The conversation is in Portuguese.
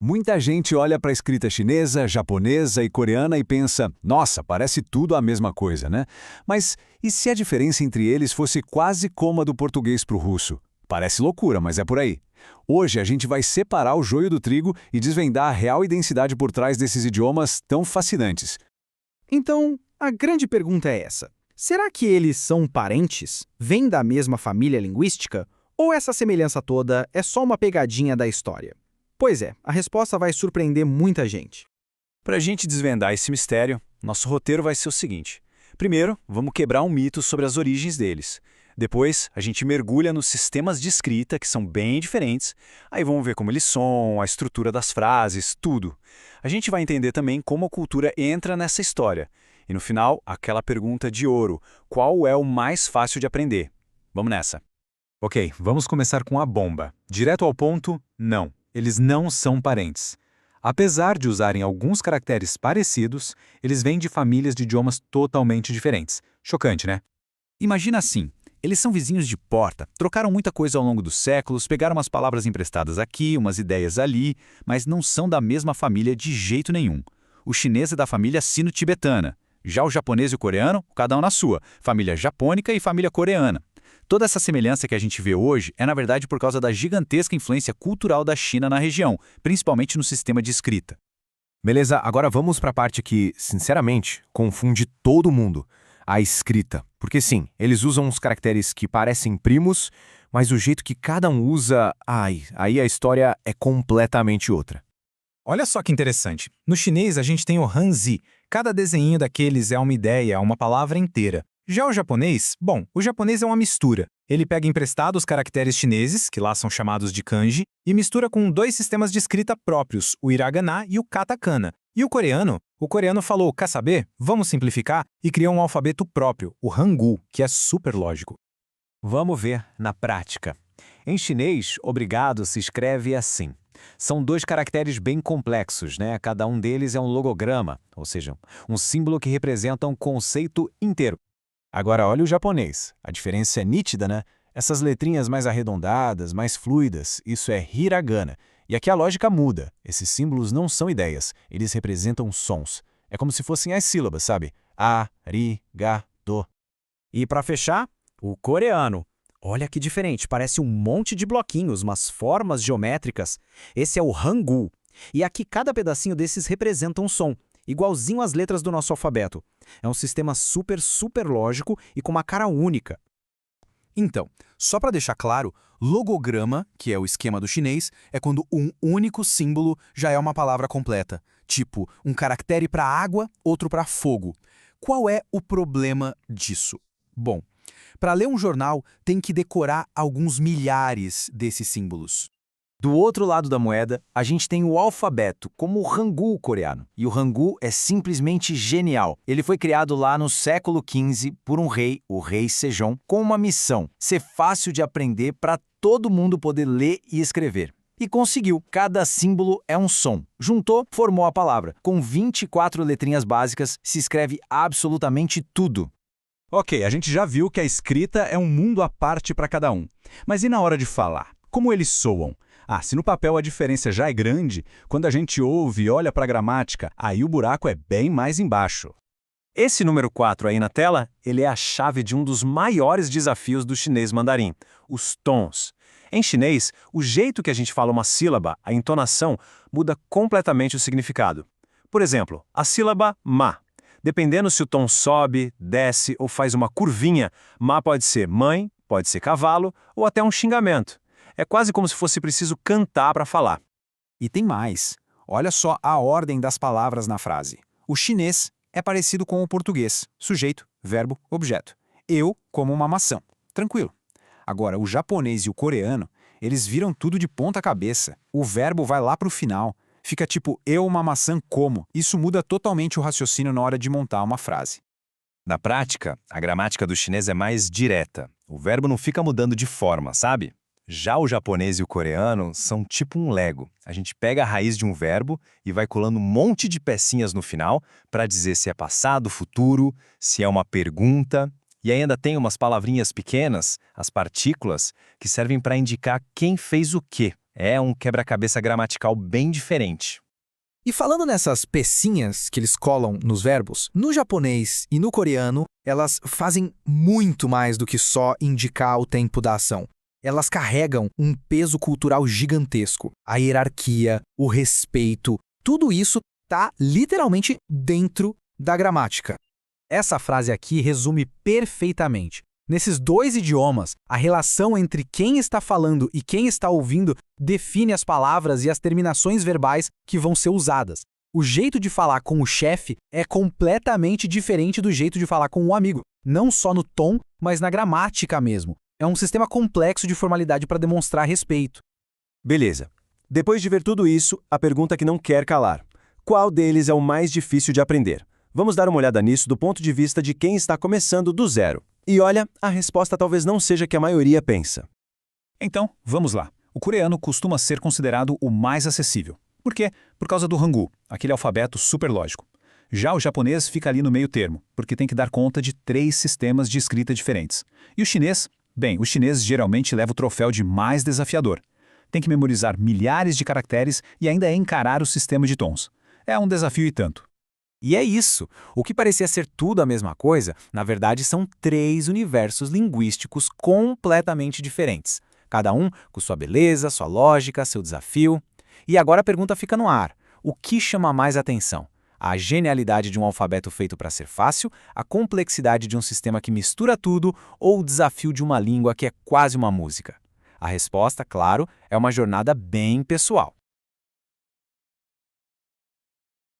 Muita gente olha para a escrita chinesa, japonesa e coreana e pensa, nossa, parece tudo a mesma coisa, né? Mas e se a diferença entre eles fosse quase como a do português para o russo? Parece loucura, mas é por aí. Hoje a gente vai separar o joio do trigo e desvendar a real identidade por trás desses idiomas tão fascinantes. Então, a grande pergunta é essa. Será que eles são parentes? Vêm da mesma família linguística? Ou essa semelhança toda é só uma pegadinha da história? Pois é, a resposta vai surpreender muita gente. Para a gente desvendar esse mistério, nosso roteiro vai ser o seguinte. Primeiro, vamos quebrar um mito sobre as origens deles. Depois, a gente mergulha nos sistemas de escrita, que são bem diferentes. Aí vamos ver como eles são, a estrutura das frases, tudo. A gente vai entender também como a cultura entra nessa história. E no final, aquela pergunta de ouro: qual é o mais fácil de aprender? Vamos nessa. Ok, vamos começar com a bomba. Direto ao ponto, não. Eles não são parentes. Apesar de usarem alguns caracteres parecidos, eles vêm de famílias de idiomas totalmente diferentes. Chocante, né? Imagina assim, eles são vizinhos de porta, trocaram muita coisa ao longo dos séculos, pegaram umas palavras emprestadas aqui, umas ideias ali, mas não são da mesma família de jeito nenhum. O chinês é da família sino-tibetana. Já o japonês e o coreano, cada um na sua, família japônica e família coreana. Toda essa semelhança que a gente vê hoje é, na verdade, por causa da gigantesca influência cultural da China na região, principalmente no sistema de escrita. Beleza, agora vamos para a parte que, sinceramente, confunde todo mundo. A escrita. Porque sim, eles usam uns caracteres que parecem primos, mas o jeito que cada um usa, aí a história é completamente outra. Olha só que interessante. No chinês, a gente tem o Hanzi. Cada desenho daqueles é uma ideia, é uma palavra inteira. Já o japonês, bom, o japonês é uma mistura. Ele pega emprestado os caracteres chineses, que lá são chamados de kanji, e mistura com dois sistemas de escrita próprios, o hiragana e o katakana. E o coreano falou, quer saber? Vamos simplificar, e criou um alfabeto próprio, o hangul, que é super lógico. Vamos ver na prática. Em chinês, obrigado se escreve assim. São dois caracteres bem complexos, né? Cada um deles é um logograma, ou seja, um símbolo que representa um conceito inteiro. Agora, olha o japonês. A diferença é nítida, né? Essas letrinhas mais arredondadas, mais fluidas, isso é hiragana. E aqui a lógica muda. Esses símbolos não são ideias, eles representam sons. É como se fossem as sílabas, sabe? A, ri, ga, do. E para fechar, o coreano. Olha que diferente, parece um monte de bloquinhos, umas formas geométricas. Esse é o hangul. E aqui cada pedacinho desses representa um som, igualzinho às letras do nosso alfabeto. É um sistema super lógico e com uma cara única. Então, só para deixar claro, logograma, que é o esquema do chinês, é quando um único símbolo já é uma palavra completa. Tipo, um caractere para água, outro para fogo. Qual é o problema disso? Bom, para ler um jornal, tem que decorar alguns milhares desses símbolos. Do outro lado da moeda, a gente tem o alfabeto, como o hangul coreano. E o hangul é simplesmente genial. Ele foi criado lá no século XV por um rei, o rei Sejong, com uma missão: ser fácil de aprender para todo mundo poder ler e escrever. E conseguiu. Cada símbolo é um som. Juntou, formou a palavra. Com 24 letrinhas básicas, se escreve absolutamente tudo. Ok, a gente já viu que a escrita é um mundo à parte para cada um. Mas e na hora de falar? Como eles soam? Se no papel a diferença já é grande, quando a gente ouve e olha para a gramática, aí o buraco é bem mais embaixo. Esse número 4 aí na tela, ele é a chave de um dos maiores desafios do chinês mandarim, os tons. Em chinês, o jeito que a gente fala uma sílaba, a entonação, muda completamente o significado. Por exemplo, a sílaba ma. Dependendo se o tom sobe, desce ou faz uma curvinha, ma pode ser mãe, pode ser cavalo ou até um xingamento. É quase como se fosse preciso cantar para falar. E tem mais. Olha só a ordem das palavras na frase. O chinês é parecido com o português. Sujeito, verbo, objeto. Eu como uma maçã. Tranquilo. Agora, o japonês e o coreano, eles viram tudo de ponta cabeça. O verbo vai lá para o final. Fica tipo, eu uma maçã como. Isso muda totalmente o raciocínio na hora de montar uma frase. Na prática, a gramática do chinês é mais direta. O verbo não fica mudando de forma, sabe? Já o japonês e o coreano são tipo um Lego. A gente pega a raiz de um verbo e vai colando um monte de pecinhas no final para dizer se é passado, futuro, se é uma pergunta. E ainda tem umas palavrinhas pequenas, as partículas, que servem para indicar quem fez o quê. É um quebra-cabeça gramatical bem diferente. E falando nessas pecinhas que eles colam nos verbos, no japonês e no coreano, elas fazem muito mais do que só indicar o tempo da ação. Elas carregam um peso cultural gigantesco. A hierarquia, o respeito, tudo isso está literalmente dentro da gramática. Essa frase aqui resume perfeitamente. Nesses dois idiomas, a relação entre quem está falando e quem está ouvindo define as palavras e as terminações verbais que vão ser usadas. O jeito de falar com o chefe é completamente diferente do jeito de falar com o amigo, não só no tom, mas na gramática mesmo. É um sistema complexo de formalidade para demonstrar respeito. Beleza. Depois de ver tudo isso, a pergunta que não quer calar. Qual deles é o mais difícil de aprender? Vamos dar uma olhada nisso do ponto de vista de quem está começando do zero. E olha, a resposta talvez não seja a que a maioria pensa. Então, vamos lá. O coreano costuma ser considerado o mais acessível. Por quê? Por causa do Hangul, aquele alfabeto super lógico. Já o japonês fica ali no meio termo, porque tem que dar conta de 3 sistemas de escrita diferentes. E o chinês? Bem, o chinês geralmente leva o troféu de mais desafiador. Tem que memorizar milhares de caracteres e ainda encarar o sistema de tons. É um desafio e tanto. E é isso. O que parecia ser tudo a mesma coisa, na verdade são 3 universos linguísticos completamente diferentes. Cada um com sua beleza, sua lógica, seu desafio. E agora a pergunta fica no ar. O que chama mais atenção? A genialidade de um alfabeto feito para ser fácil, a complexidade de um sistema que mistura tudo ou o desafio de uma língua que é quase uma música? A resposta, claro, é uma jornada bem pessoal.